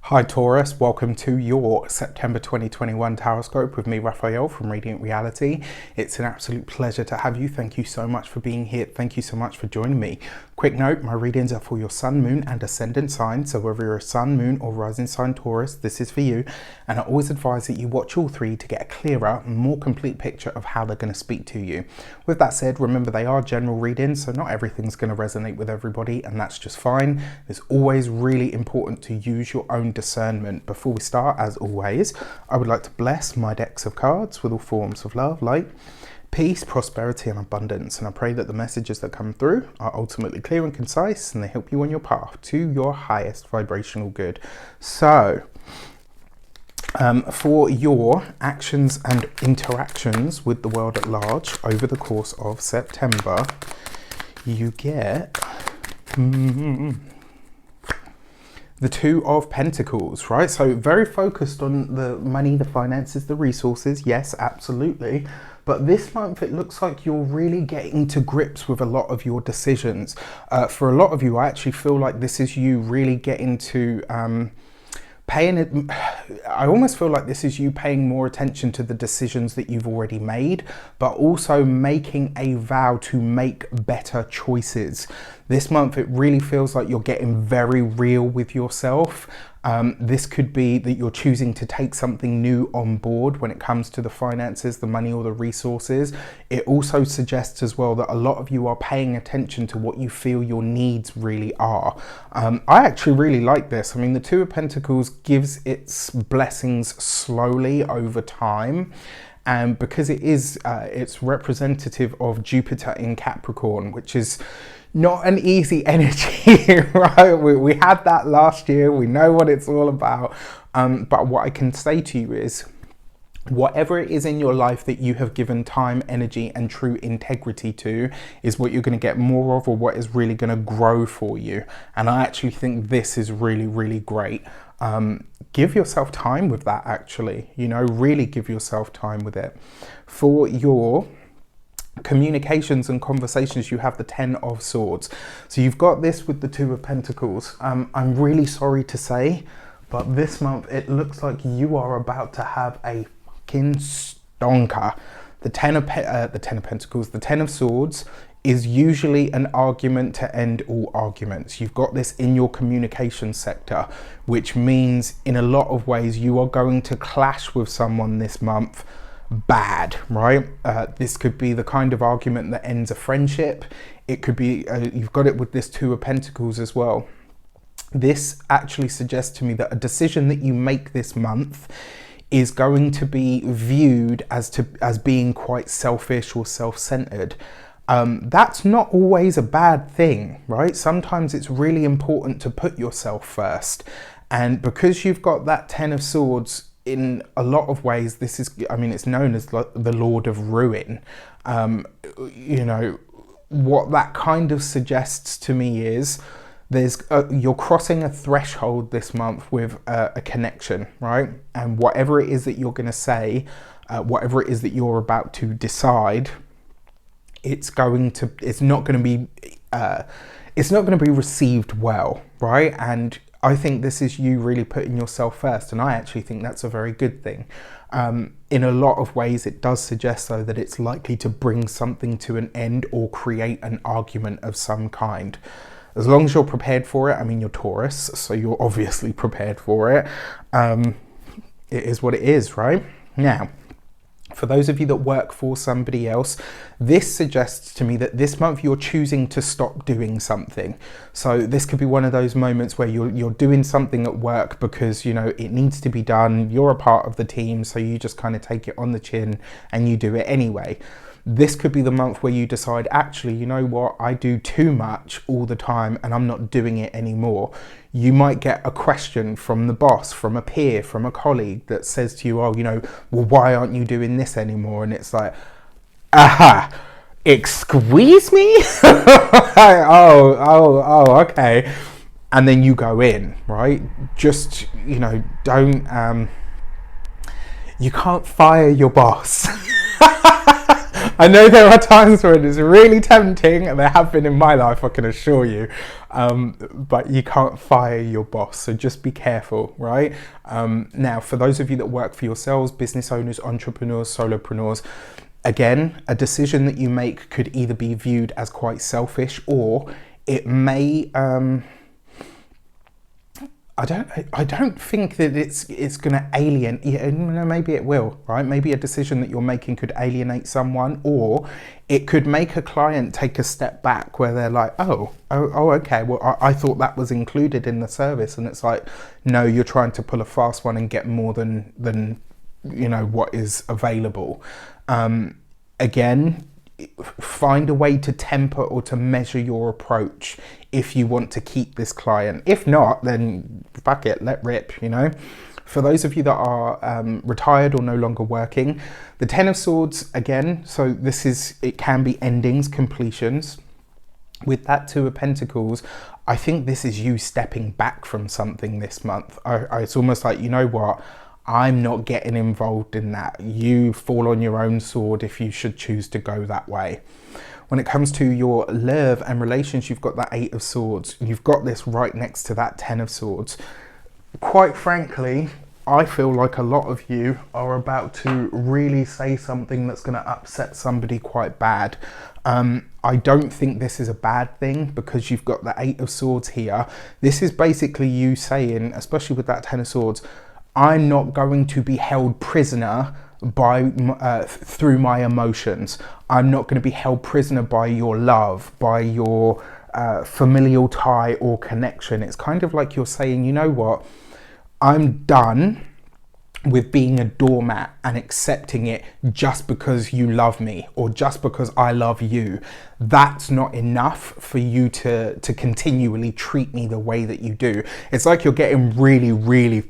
Hi Taurus, welcome to your September 2021 Tarot Scope with me, Raphael from Reydiant Reality. It's an absolute pleasure to have you. Thank you so much for being here. Thank you so much for joining me. Quick note, my readings are for your sun, moon and ascendant sign. So whether you're a sun, moon or rising sign Taurus, this is for you. And I always advise that you watch all three to get a clearer, more complete picture of how they're going to speak to you. With that said, remember they are general readings, so not everything's going to resonate with everybody, and that's just fine. It's always really important to use your own discernment. Before we start, as always, I would like to bless my decks of cards with all forms of love, light, peace, prosperity and abundance, and I pray that the messages that come through are ultimately clear and concise and they help you on your path to your highest vibrational good. So for your actions and interactions with the world at large over the course of September, you get the Two of Pentacles, right? So very focused on the money, the finances, the resources. Yes, absolutely. But this month, it looks like you're really getting to grips with a lot of your decisions. For a lot of you, I actually feel like this is you really getting to I almost feel like this is you paying more attention to the decisions that you've already made, but also making a vow to make better choices. This month, it really feels like you're getting very real with yourself. This could be that you're choosing to take something new on board when it comes to the finances, the money or the resources. It also suggests as well that a lot of you are paying attention to what you feel your needs really are. I actually really like this. I mean, the Two of Pentacles gives its blessings slowly over time. And because it's representative of Jupiter in Capricorn, which is not an easy energy, right? We had that last year. We know what it's all about. But what I can say to you is, whatever it is in your life that you have given time, energy, and true integrity to is what you're going to get more of, or what is really going to grow for you. And I actually think this is really, really great. Give yourself time with that, actually. You know, really give yourself time with it. For your communications and conversations, you have the Ten of Swords. So you've got this with the Two of Pentacles. I'm really sorry to say, but this month it looks like you are about to have a fucking stonker. The Ten of Pentacles, the Ten of Swords is usually an argument to end all arguments. You've got this in your communication sector, which means in a lot of ways you are going to clash with someone this month bad, right? This could be the kind of argument that ends a friendship. It could be, you've got it with this Two of Pentacles as well. This actually suggests to me that a decision that you make this month is going to be viewed as being quite selfish or self-centered. That's not always a bad thing, right? Sometimes it's really important to put yourself first. And because you've got that Ten of Swords, in a lot of ways, this is, I mean, it's known as the Lord of Ruin. You know, what that kind of suggests to me is you're crossing a threshold this month with a connection, right? And whatever it is that you're going to say, whatever it is that you're about to decide, it's not going to be received well, right? And I think this is you really putting yourself first, and I actually think that's a very good thing. In a lot of ways, it does suggest, though, that it's likely to bring something to an end or create an argument of some kind. As long as you're prepared for it, I mean, you're Taurus, so you're obviously prepared for it. It is what it is, right? Now, for those of you that work for somebody else, this suggests to me that this month you're choosing to stop doing something. So this could be one of those moments where you're doing something at work because, you know, it needs to be done. You're a part of the team, so you just kind of take it on the chin and you do it anyway. This could be the month where you decide, actually, you know what, I do too much all the time and I'm not doing it anymore. You might get a question from the boss, from a peer, from a colleague that says to you, oh, you know, well, why aren't you doing this anymore? And it's like, aha, excuse me? oh, okay. And then you go in, right? Just, you know, don't, you can't fire your boss. I know there are times when it's really tempting, and there have been in my life, I can assure you, but you can't fire your boss, so just be careful, right? Now, for those of you that work for yourselves, business owners, entrepreneurs, solopreneurs, again, a decision that you make could either be viewed as quite selfish, or it may... I don't think that it's going to alienate. Yeah, maybe it will, right? Maybe a decision that you're making could alienate someone, or it could make a client take a step back where they're like, oh, okay, well, I thought that was included in the service, and it's like, no, you're trying to pull a fast one and get more than you know what is available. Again, find a way to temper or to measure your approach if you want to keep this client. If not, then fuck it, let rip, you know. For those of you that are retired or no longer working, the Ten of Swords, again, so this is, it can be endings, completions. With that Two of Pentacles, I think this is you stepping back from something this month. It's almost like, you know what, I'm not getting involved in that. You fall on your own sword if you should choose to go that way. When it comes to your love and relations, you've got that Eight of Swords. You've got this right next to that Ten of Swords. Quite frankly, I feel like a lot of you are about to really say something that's going to upset somebody quite bad. I don't think this is a bad thing, because you've got the Eight of Swords here. This is basically you saying, especially with that Ten of Swords, I'm not going to be held prisoner by through my emotions. I'm not going to be held prisoner by your love, by your familial tie or connection. It's kind of like you're saying, you know what, I'm done with being a doormat and accepting it just because you love me or just because I love you. That's not enough for you to continually treat me the way that you do. It's like you're getting really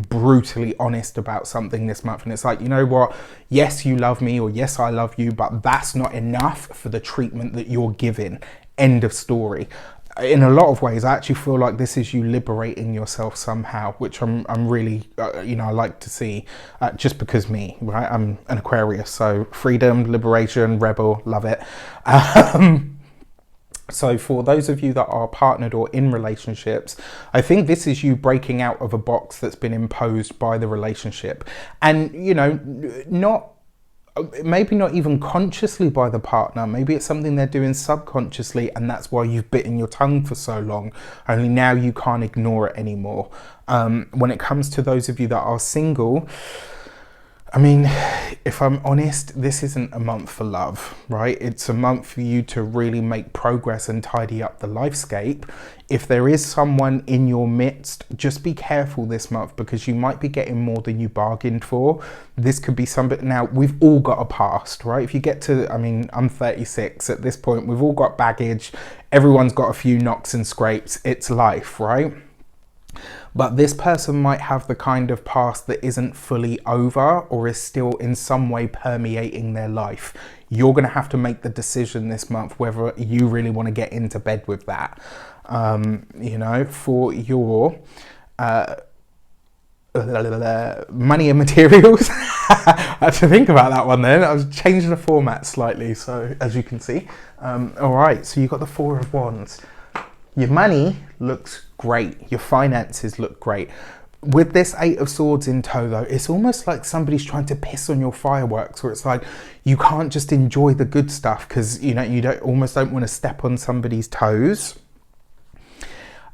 brutally honest about something this month, and it's like, you know what, yes, you love me, or yes, I love you, but that's not enough for the treatment that you're giving. End of story. In a lot of ways, I actually feel like this is you liberating yourself somehow, which I'm really, you know, I like to see, just because me, right? I'm an Aquarius, so freedom, liberation, rebel, love it. So for those of you that are partnered or in relationships, I think this is you breaking out of a box that's been imposed by the relationship. And, you know, maybe not even consciously by the partner. Maybe it's something they're doing subconsciously, and that's why you've bitten your tongue for so long. Only now you can't ignore it anymore. When it comes to those of you that are single, I mean, if I'm honest, this isn't a month for love, right? It's a month for you to really make progress and tidy up the lifescape. If there is someone in your midst, just be careful this month, because you might be getting more than you bargained for. This could be somebody. Now, we've all got a past, right? If you get to, I mean, I'm 36 at this point, we've all got baggage. Everyone's got a few knocks and scrapes. It's life, right? But this person might have the kind of past that isn't fully over or is still in some way permeating their life. You're going to have to make the decision this month whether you really want to get into bed with that. You know, for your money and materials. I had to think about that one then. I was changing the format slightly, so as you can see. All right, so you've got the Four of Wands. Your money looks great. Your finances look great. With this Eight of Swords in tow, though, it's almost like somebody's trying to piss on your fireworks, where it's like you can't just enjoy the good stuff because, you know, you almost don't want to step on somebody's toes.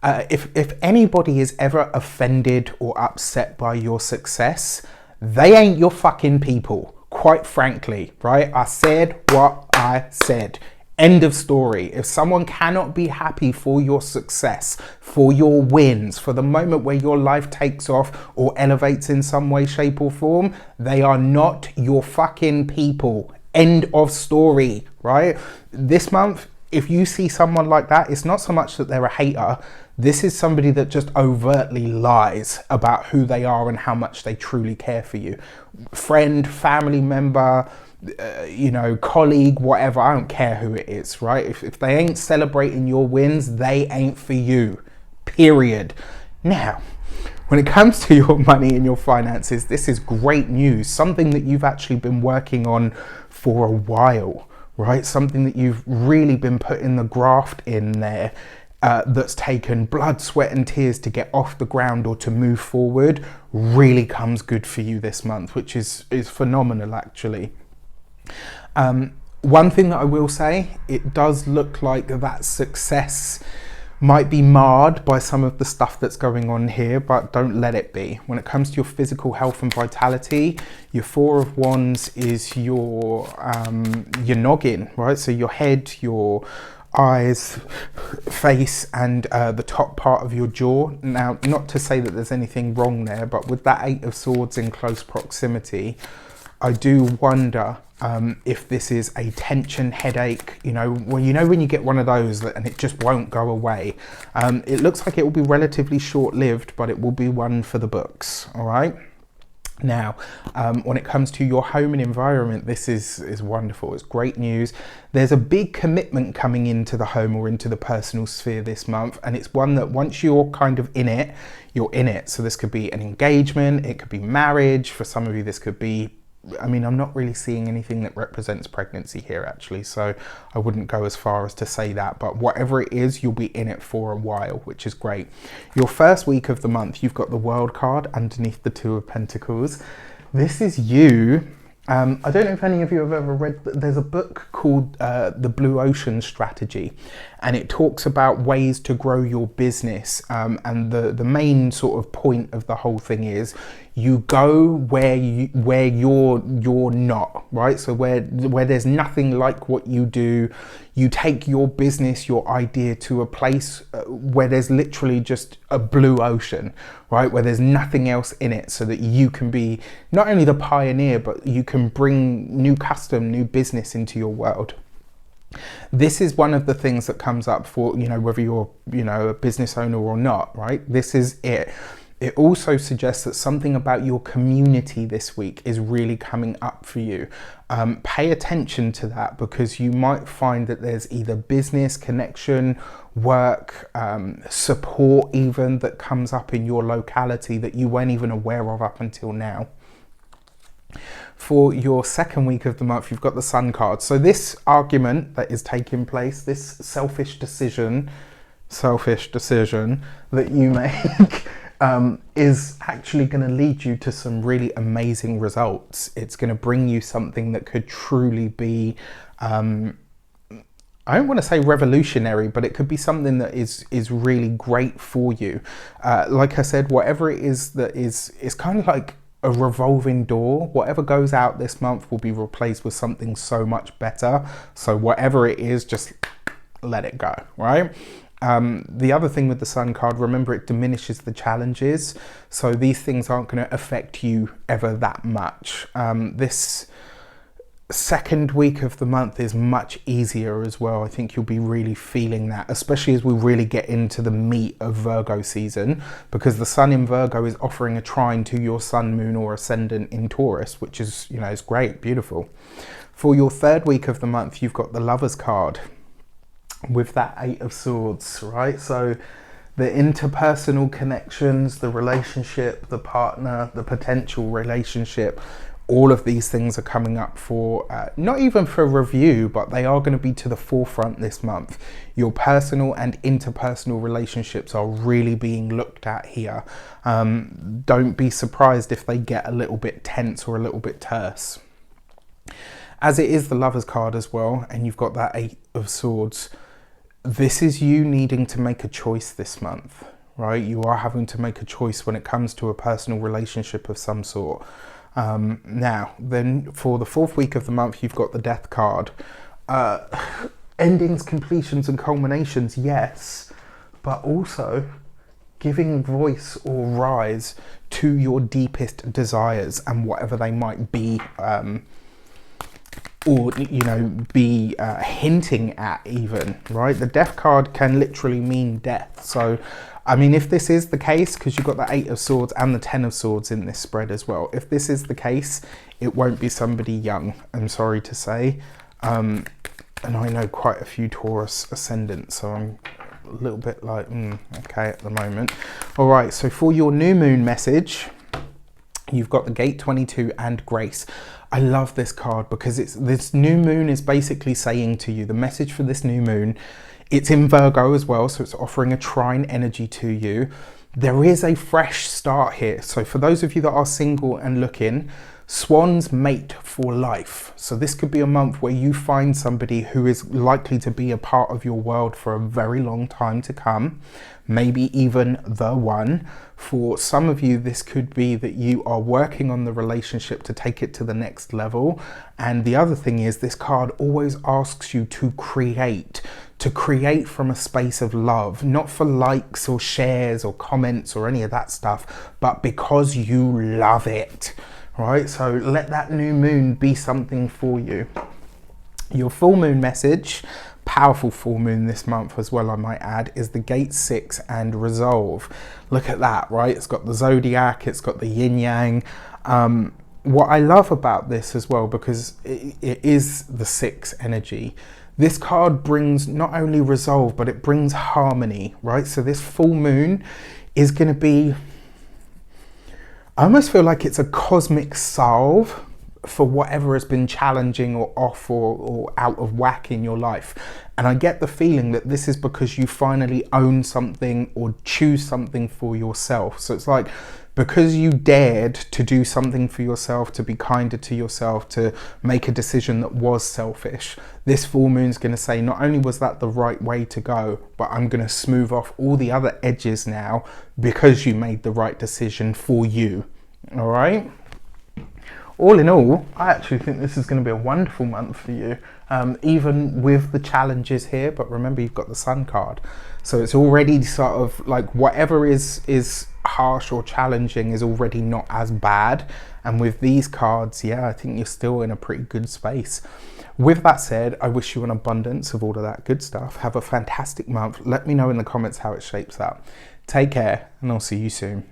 If anybody is ever offended or upset by your success, they ain't your fucking people, quite frankly, right? I said what I said. End of story. If someone cannot be happy for your success, for your wins, for the moment where your life takes off or elevates in some way, shape or form, they are not your fucking people. End of story, right? This month, if you see someone like that, it's not so much that they're a hater. This is somebody that just overtly lies about who they are and how much they truly care for you. Friend, family member, you know, colleague, whatever, I don't care who it is, right? If they ain't celebrating your wins, they ain't for you, period. Now, when it comes to your money and your finances, this is great news, something that you've actually been working on for a while, right? Something that you've really been putting the graft in there, that's taken blood, sweat and tears to get off the ground or to move forward, really comes good for you this month, which is phenomenal actually. One thing that I will say, it does look like that success might be marred by some of the stuff that's going on here, but don't let it be. When it comes to your physical health and vitality, your Four of Wands is your noggin, right? So your head, your eyes, face, and the top part of your jaw. Now, not to say that there's anything wrong there, but with that Eight of Swords in close proximity, I do wonder if this is a tension headache, when you get one of those and it just won't go away. It looks like it will be relatively short-lived, but it will be one for the books, all right? Now, when it comes to your home and environment, this is wonderful. It's great news. There's a big commitment coming into the home or into the personal sphere this month, and it's one that once you're kind of in it, you're in it. So this could be an engagement, it could be marriage. For some of you, this could be, I'm not really seeing anything that represents pregnancy here actually, so I wouldn't go as far as to say that, but whatever it is, you'll be in it for a while, which is great. Your first week of the month, you've got the World card underneath the Two of Pentacles. This is you. I don't know if any of you have ever read, there's a book called The Blue Ocean Strategy, and it talks about ways to grow your business, and the main sort of point of the whole thing is you go where you're not, right? So where there's nothing like what you do, you take your business, your idea to a place where there's literally just a blue ocean, right? Where there's nothing else in it, so that you can be not only the pioneer, but you can bring new custom, new business into your world. This is one of the things that comes up for, whether you're, a business owner or not, right? This is it. It also suggests that something about your community this week is really coming up for you. Pay attention to that, because you might find that there's either business, connection, work, support even that comes up in your locality that you weren't even aware of up until now. For your second week of the month, you've got the Sun card. So this argument that is taking place, this selfish decision that you make, is actually going to lead you to some really amazing results. It's going to bring you something that could truly be, I don't want to say revolutionary, but it could be something that is really great for you. Like I said, whatever it is that is kind of like a revolving door. Whatever goes out this month will be replaced with something so much better. So whatever it is, just let it go, right? The other thing with the Sun card, remember, it diminishes the challenges. So these things aren't going to affect you ever that much. This second week of the month is much easier as well. I think you'll be really feeling that, especially as we really get into the meat of Virgo season, because the Sun in Virgo is offering a trine to your Sun, Moon or Ascendant in Taurus, which is, is great, beautiful. For your third week of the month, you've got the Lovers card with that Eight of Swords, right? So the interpersonal connections, the relationship, the partner, the potential relationship, all of these things are coming up for, not even for review, but they are going to be to the forefront this month. Your personal and interpersonal relationships are really being looked at here. Don't be surprised if they get a little bit tense or a little bit terse. As it is the Lovers card as well, and you've got that Eight of Swords, this is you needing to make a choice this month, right? You are having to make a choice when it comes to a personal relationship of some sort. Now, then for the fourth week of the month, you've got the Death card. Endings, completions and culminations, yes, but also giving voice or rise to your deepest desires and whatever they might be, or be hinting at even, right? The Death card can literally mean death. So I mean, if this is the case, because you've got the Eight of Swords and the Ten of Swords in this spread as well, if this is the case, it won't be somebody young, I'm sorry to say. And I know quite a few Taurus ascendants, so I'm a little bit like, okay at the moment. All right, so for your new moon message, You've got the Gate 22 and Grace. I love this card because this new moon is basically saying to you, the message for this new moon, it's in Virgo as well, so it's offering a trine energy to you. There is a fresh start here. So for those of you that are single and looking, swans mate for life. So this could be a month where you find somebody who is likely to be a part of your world for a very long time to come, maybe even the one. For some of you, this could be that you are working on the relationship to take it to the next level. And the other thing is, this card always asks you to create from a space of love, not for likes or shares or comments or any of that stuff, but because you love it. Right, so let that new moon be something for you. Your full moon message, powerful full moon this month as well, I might add, is the Gate 6 and Resolve. Look at that, right? It's got the zodiac, it's got the yin yang. What I love about this as well, because it is the 6 energy, this card brings not only resolve, but it brings harmony, right? So this full moon is going to be, I almost feel like it's a cosmic salve for whatever has been challenging or off or out of whack in your life. And I get the feeling that this is because you finally own something or choose something for yourself. So it's like, because you dared to do something for yourself, to be kinder to yourself, to make a decision that was selfish, this full moon's going to say, not only was that the right way to go, but I'm going to smooth off all the other edges now because you made the right decision for you. All right? All in all, I actually think this is going to be a wonderful month for you, even with the challenges here. But remember, you've got the Sun card. So it's already sort of like whatever is harsh or challenging is already not as bad. And with these cards, yeah, I think you're still in a pretty good space. With that said, I wish you an abundance of all of that good stuff. Have a fantastic month. Let me know in the comments how it shapes up. Take care, and I'll see you soon.